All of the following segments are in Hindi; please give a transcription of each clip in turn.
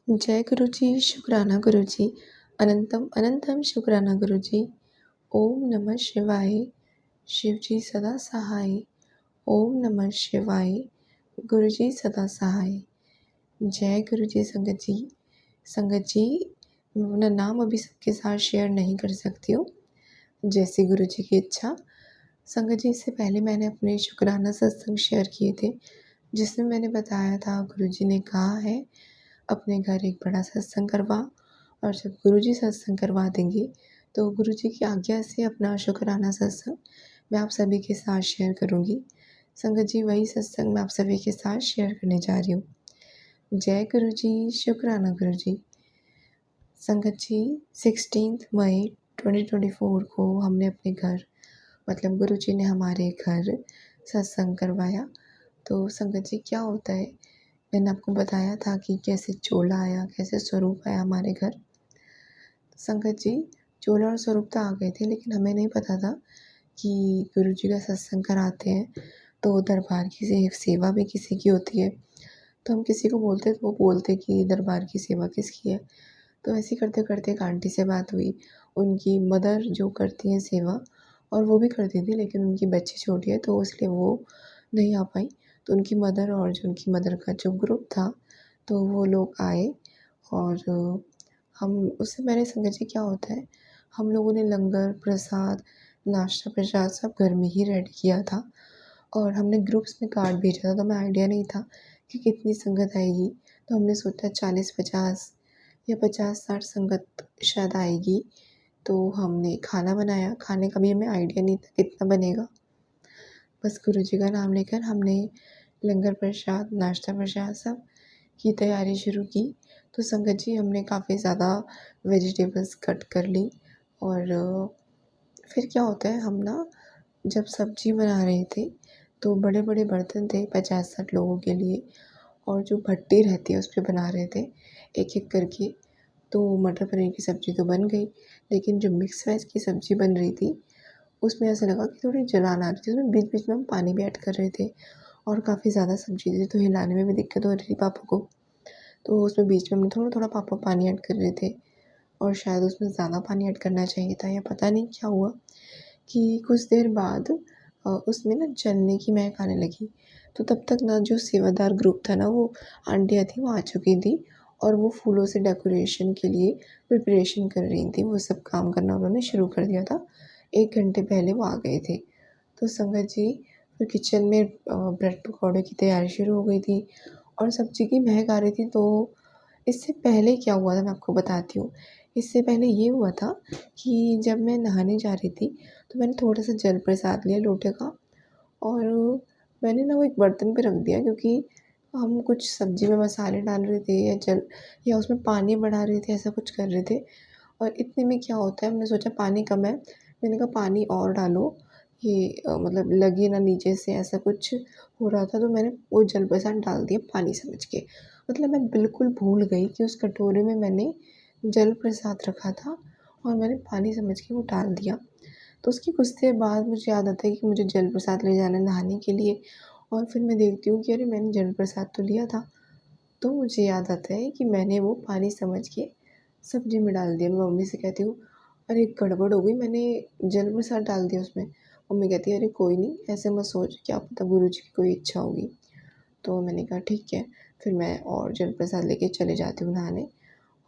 जय गुरुजी, शुक्राना गुरुजी, अनंतम अनंतम शुक्राना गुरुजी। ओम नमः शिवाय, शिवजी सदा सहाय। ओम नमः शिवाय, गुरुजी सदा सहाय। जय गुरुजी संगत जी। संगत जी, मैं अपना नाम अभी सबके साथ शेयर नहीं कर सकती हूँ, जैसे गुरुजी की इच्छा। संगत जी, इससे पहले मैंने अपने शुक्राना सत्संग शेयर किए थे, जिसमें मैंने बताया था गुरुजी ने कहा है अपने घर एक बड़ा सत्संग करवा, और जब गुरुजी सत्संग करवा देंगे तो गुरुजी की आज्ञा से अपना शुक्राना सत्संग मैं आप सभी के साथ शेयर करूँगी। संगत जी, वही सत्संग मैं आप सभी के साथ शेयर करने जा रही हूँ। जय गुरुजी, शुक्राना गुरुजी। संगत जी, 16 मई 2024 को हमने अपने घर, मतलब गुरुजी ने हमारे घर सत्संग करवाया। तो संगत जी, क्या होता है, मैंने आपको बताया था कि कैसे चोला आया, कैसे स्वरूप आया हमारे घर। संगत जी, चोला और स्वरूप तो आ गए थे, लेकिन हमें नहीं पता था कि गुरुजी का सत्संग कराते हैं तो दरबार की सेवा भी किसी की होती है। तो हम किसी को बोलते तो वो बोलते कि दरबार की सेवा किसकी है। तो ऐसे करते करते एक आंटी से बात हुई, उनकी मदर जो करती हैं सेवा, और वो भी करती थी, लेकिन उनकी बच्ची छोटी है तो इसलिए वो नहीं आ पाई। तो उनकी मदर और जो उनकी मदर का जो ग्रुप था, तो वो लोग आए। और हम उससे पहले संगत जी, क्या होता है, हम लोगों ने लंगर प्रसाद नाश्ता प्रसाद सब घर में ही रेडी किया था, और हमने ग्रुप्स में कार्ड भेजा था। तो हमें आइडिया नहीं था कि कितनी संगत आएगी। तो हमने सोचा 40-50 या 50-60 संगत शायद आएगी। तो हमने खाना बनाया, खाने का भी हमें आइडिया नहीं था कितना बनेगा। बस गुरुजी का नाम लेकर हमने लंगर प्रसाद नाश्ता प्रसाद सब की तैयारी शुरू की। तो संगत जी, हमने काफ़ी ज़्यादा वेजिटेबल्स कट कर ली। और फिर क्या होता है, हम ना जब सब्ज़ी बना रहे थे तो बड़े बड़े बर्तन थे 50-60 लोगों के लिए, और जो भट्टी रहती है उस पे बना रहे थे एक एक करके। तो मटर पनीर की सब्ज़ी तो बन गई, लेकिन जो मिक्स वेज की सब्ज़ी बन रही थी उसमें ऐसा लगा कि थोड़ी जलान आ रही थी। उसमें बीच बीच में हम पानी भी ऐड कर रहे थे, और काफ़ी ज़्यादा सब्ज़ी थी तो हिलाने में भी दिक्कत हो रही थी पापा को। तो उसमें बीच में हम थोड़ा थोड़ा पापा पानी ऐड कर रहे थे, और शायद उसमें ज़्यादा पानी ऐड करना चाहिए था, या पता नहीं क्या हुआ कि कुछ देर बाद उसमें ना जलने की महक आने लगी। तो तब तक ना जो सेवादार ग्रुप था ना, वो आंटियाँ थी वो आ चुकी थी, और वो फूलों से डेकोरेशन के लिए प्रिपरेशन कर रही थी। वो सब काम करना उन्होंने शुरू कर दिया था, 1 घंटे पहले वो आ गए थे। तो संगत जी, फिर किचन में ब्रेड पकौड़े की तैयारी शुरू हो गई थी, और सब्ज़ी की महक आ रही थी। तो इससे पहले क्या हुआ था मैं आपको बताती हूँ। इससे पहले ये हुआ था कि जब मैं नहाने जा रही थी तो मैंने थोड़ा-सा जल प्रसाद लिया लोटे का, और मैंने ना वो एक बर्तन पे रख दिया, क्योंकि हम कुछ सब्ज़ी में मसाले डाल रहे थे या उसमें पानी बढ़ा रहे थे, ऐसा कुछ कर रहे थे। और इतने में क्या होता है, हमने सोचा पानी कम है, मैंने कहा पानी और डालो, ये मतलब लगे ना नीचे से, ऐसा कुछ हो रहा था। तो मैंने वो जल प्रसाद डाल दिया पानी समझ के। मतलब मैं बिल्कुल भूल गई कि उस कटोरे में मैंने जल प्रसाद रखा था, और मैंने पानी समझ के वो डाल दिया। तो उसकी कुछ देर बाद मुझे याद आता है कि मुझे जल प्रसाद ले जाना है नहाने के लिए, और फिर मैं देखती हूँ कि अरे मैंने जल प्रसाद तो लिया था। तो मुझे याद आता है कि मैंने वो पानी समझ के सब्ज़ी में डाल दिया। मैं मम्मी से कहती हूँ, अरे गड़बड़ हो गई, मैंने जल प्रसाद डाल दिया उसमें। मम्मी कहती है, अरे कोई नहीं, ऐसे मत सोच, क्या पता गुरुजी की कोई इच्छा होगी। तो मैंने कहा ठीक है, फिर मैं और जल प्रसाद लेके चले जाती हूँ नहाने।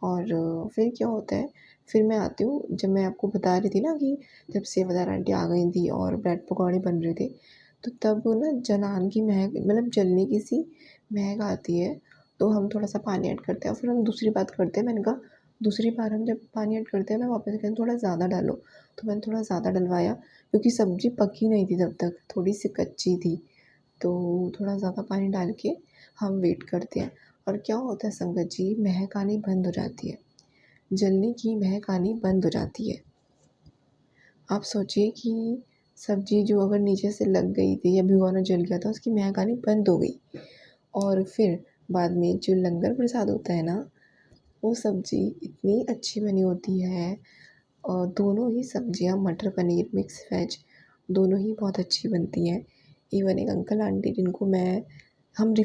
और फिर क्या होता है, फिर मैं आती हूँ, जब मैं आपको बता रही थी ना कि जब सेवादार आंटी आ गई थी और ब्रेड पकौड़े बन रहे थे, तो तब ना जलान की महक, मतलब जलने की सी महक आती है। तो हम थोड़ा-सा पानी ऐड करते हैं, और फिर हम दूसरी बात करते हैं। मैंने कहा दूसरी बार हम जब पानी ऐड करते हैं, मैं वापस से कहती थोड़ा ज़्यादा डालो। तो मैंने थोड़ा ज़्यादा डलवाया, क्योंकि सब्ज़ी पकी नहीं थी तब तक, थोड़ी-सी कच्ची थी। तो थोड़ा ज़्यादा पानी डाल के हम वेट करते हैं। और क्या होता है संगत जी, महक आनी बंद हो जाती है, जलने की महक आनी बंद हो जाती है। आप सोचिए कि सब्ज़ी जो अगर नीचे से लग गई थी या भिगोना जल गया था, उसकी महक आनी बंद हो गई। और फिर बाद में जो लंगर प्रसाद होता है ना, वो सब्ज़ी इतनी अच्छी बनी होती है, और दोनों ही सब्ज़ियाँ मटर पनीर मिक्स वेज दोनों ही बहुत अच्छी बनती हैं। इवन एक अंकल आंटी जिनको मैं हमने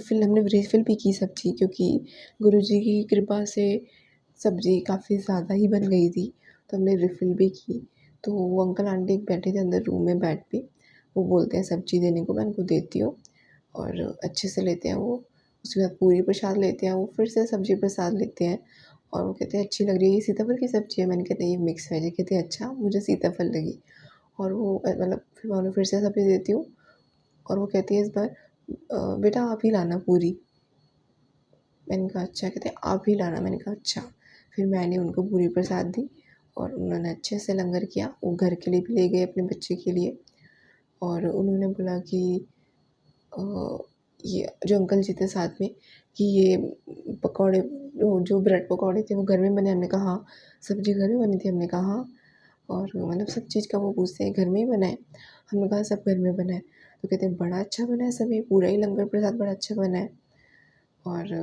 रिफ़िल भी की सब्ज़ी, क्योंकि गुरुजी की कृपा से सब्ज़ी काफ़ी ज़्यादा ही बन गई थी, तो हमने रिफ़िल भी की। तो वो अंकल आंटी बैठे थे अंदर रूम में बेड पे, वो बोलते हैं सब्ज़ी देने को, मैं उनको देती हूँ और अच्छे से लेते हैं वो। उसके बाद पूरी प्रसाद लेते हैं वो, फिर से सब्ज़ी प्रसाद लेते हैं और वो कहते हैं अच्छी लग रही है, ये सीताफल की सब्ज़ी है? मैंने कहा नहीं, ये मिक्स वेज है। कहते हैं अच्छा, मुझे सीताफल लगी। और वो मतलब फिर मैं उन्हें फिर से सब्ज़ी देती हूँ और वो कहती है इस बार बेटा आप ही लाना पूरी। मैंने कहा अच्छा, कहते हैं आप ही लाना। मैंने कहा अच्छा। फिर मैंने उनको पूरी प्रसाद दी और उन्होंने अच्छे से लंगर किया। वो घर के लिए भी ले गए अपने बच्चे के लिए और उन्होंने बोला कि अ, ये जो अंकल जी थे साथ में कि ये पकौड़े, वो जो ब्रेड पकौड़े थे वो घर में बने? हमने कहा हाँ। सब्ज़ी घर में बनी थी? हमने कहा हाँ। और मतलब सब चीज़ का वो पूछते हैं घर में ही बना है? हमने कहा सब घर में बना है। तो कहते हैं बड़ा अच्छा बना है सब, ये पूरा ही लंगर प्रसाद बड़ा अच्छा बना है। और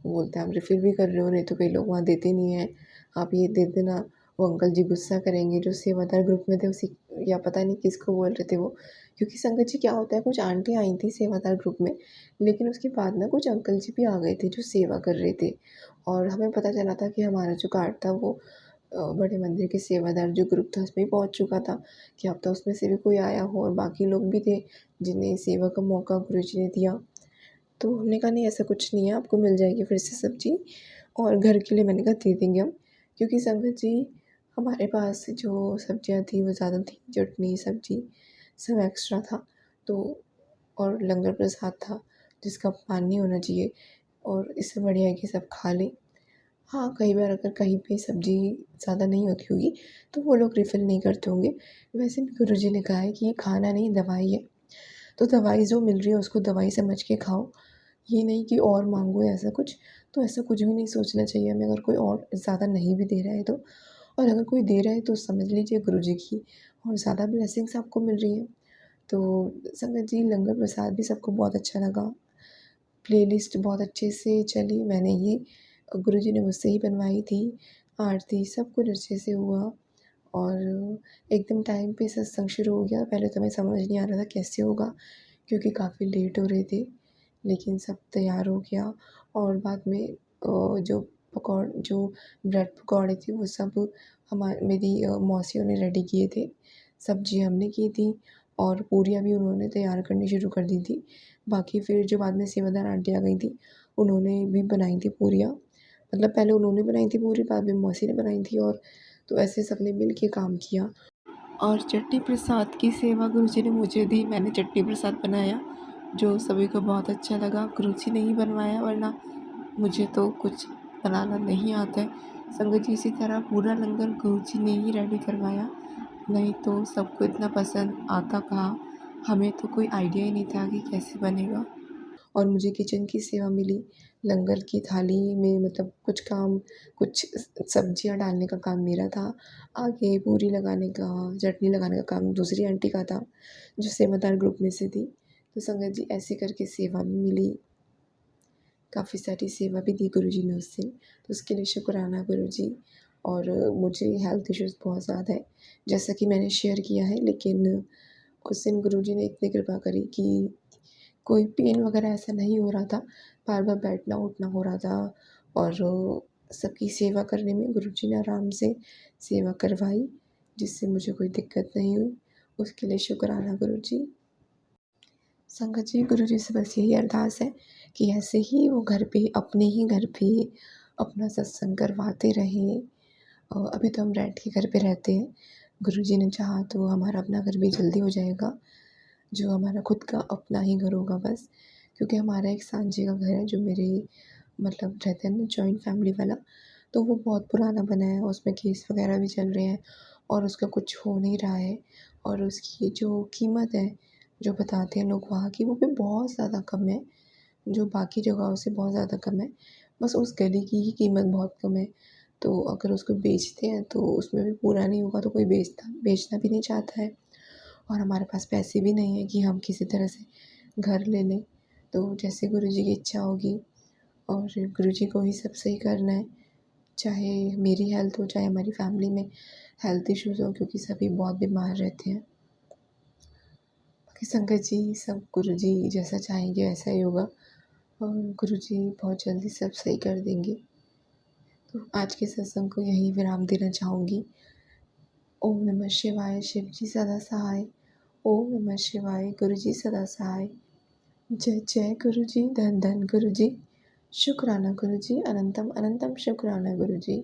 वो बोलते हैं आप रिफ़िल भी कर रहे हो, नहीं तो कई लोग वहाँ देते नहीं हैं, आप ये दे देना। वो अंकल जी गुस्सा करेंगे जो सेवादार ग्रुप में थे उसी, या पता नहीं किसको बोल रहे थे वो। क्योंकि संगत जी क्या होता है, कुछ आंटी आई थी सेवादार ग्रुप में, लेकिन उसके बाद ना कुछ अंकल जी भी आ गए थे जो सेवा कर रहे थे और हमें पता चला था कि हमारा जो कार्ड था वो बड़े मंदिर के सेवादार जो ग्रुप था उसमें ही पहुँच चुका था। क्या पता उसमें से भी कोई आया हो और बाकी लोग भी थे जिन्हें सेवा का मौका गुरुजी ने दिया। तो हमने कहा नहीं ऐसा कुछ नहीं है, आपको मिल जाएगी फिर से सब्ज़ी और घर के लिए मैंने कहा दे देंगे हम। क्योंकि संगत जी हमारे पास जो सब्ज़ियाँ थी वो ज़्यादा थी, चटनी, सब्ज़ी सब एक्स्ट्रा था। तो और लंगर प्रसाद था जिसका पानी नहीं होना चाहिए और इससे बढ़िया है कि सब खा लें। हाँ, कई बार अगर कहीं पे सब्ज़ी ज़्यादा नहीं होती होगी तो वो लोग रिफ़िल नहीं करते होंगे। वैसे भी गुरुजी ने कहा है कि ये खाना नहीं दवाई है, तो दवाई जो मिल रही है उसको दवाई समझ के खाओ। ये नहीं कि और माँगो या ऐसा कुछ, तो ऐसा कुछ भी नहीं सोचना चाहिए हमें अगर कोई और ज़्यादा नहीं भी दे रहा है तो। और अगर कोई दे रहा है तो समझ लीजिए गुरुजी की और ज़्यादा ब्लेसिंग्स आपको मिल रही हैं। तो संगत जी लंगर प्रसाद भी सबको बहुत अच्छा लगा। प्लेलिस्ट बहुत अच्छे से चली, मैंने ही गुरुजी ने मुझसे ही बनवाई थी। आरती सब कुछ अच्छे से हुआ और एकदम टाइम पे सत्संग शुरू हो गया। पहले तो हमें समझ नहीं आ रहा था कैसे होगा, क्योंकि काफ़ी लेट हो रहे थे, लेकिन सब तैयार हो गया और बाद में जो ब्रेड पकौड़े थे वो सब मेरी मौसियों ने रेडी किए थे। सब्ज़ी हमने की थी और पूरियाँ भी उन्होंने तैयार करनी शुरू कर दी थी। बाकी फिर जो बाद में सेवादार आंटी आ गई थी, उन्होंने भी बनाई थी पूरियाँ। मतलब पहले उन्होंने बनाई थी पूरी, बाद में मौसी ने बनाई थी और तो ऐसे सबने मिल के काम किया। और चट्टी प्रसाद की सेवा गुरुजी ने मुझे दी, मैंने चट्टी प्रसाद बनाया, जो सभी को बहुत अच्छा लगा। गुरुजी ने ही बनवाया, वरना मुझे तो कुछ बनाना नहीं आता है। संगत जी इसी तरह पूरा लंगर गुरुजी ने ही रेडी करवाया, नहीं तो सबको इतना पसंद आता कहाँ। हमें तो कोई आइडिया ही नहीं था कि कैसे बनेगा। और मुझे किचन की सेवा मिली, लंगर की थाली में मतलब कुछ सब्जियाँ डालने का काम मेरा था, आगे पूरी लगाने का, चटनी लगाने का काम दूसरी आंटी का था, जो सेवादार ग्रुप में से थी। तो संगत जी ऐसे करके सेवा भी मिली, काफ़ी सारी सेवा भी दी गुरुजी ने उस दिन, तो उसके लिए शुक्राना गुरुजी। और मुझे हेल्थ इश्यूज़ बहुत ज़्यादा है, जैसा कि मैंने शेयर किया है, लेकिन उस दिन गुरुजी ने इतनी कृपा करी कि कोई पेन वगैरह ऐसा नहीं हो रहा था, बार-बार बैठना-उठना हो रहा था और सबकी सेवा करने में गुरुजी ने आराम से सेवा करवाई, जिससे मुझे कोई दिक्कत नहीं हुई। उसके लिए शुक्राना गुरुजी। संगत जी, गुरुजी से बस यही अरदास है कि ऐसे ही वो घर पे, अपने ही घर पे अपना सत्संग करवाते रहें। अभी तो हम रेंट के घर पे रहते हैं, गुरुजी ने चाहा तो हमारा अपना घर भी जल्दी हो जाएगा, जो हमारा खुद का अपना ही घर होगा बस। क्योंकि हमारा एक सांझे का घर है जो मेरे मतलब रहते हैं ना जॉइंट फैमिली वाला, तो वो बहुत पुराना बना है, उसमें केस वगैरह भी चल रहे हैं और उसका कुछ हो नहीं रहा है। और उसकी जो कीमत है, जो बताते हैं लोग वहाँ की, वो भी बहुत ज़्यादा कम है, जो बाकी जगहों से बहुत ज़्यादा कम है। बस उस गली की ही कीमत बहुत कम है, तो अगर उसको बेचते हैं तो उसमें भी पूरा नहीं होगा तो कोई बेचना भी नहीं चाहता है। और हमारे पास पैसे भी नहीं है कि हम किसी तरह से घर ले लें। तो जैसे गुरुजी की इच्छा होगी और गुरुजी को ही सब सही करना है, चाहे मेरी हेल्थ हो, चाहे हमारी फैमिली में हेल्थ इश्यूज़ हो, क्योंकि सभी बहुत बीमार रहते हैं। बाकी संगत जी सब गुरुजी जैसा चाहेंगे वैसा ही होगा। और गुरुजी बहुत जल्दी सब सही कर देंगे। तो आज के सत्संग को यहीं विराम देना चाहूँगी। ओम नमः शिवाय, शिव जी सदा सहाय। ओम नमः शिवाय, गुरु जी सदा सहाय। जय जय गुरु जी, धन धन गुरु जी। शुक्राना गुरु जी, अनंतम अनंतम शुक्राना गुरु जी।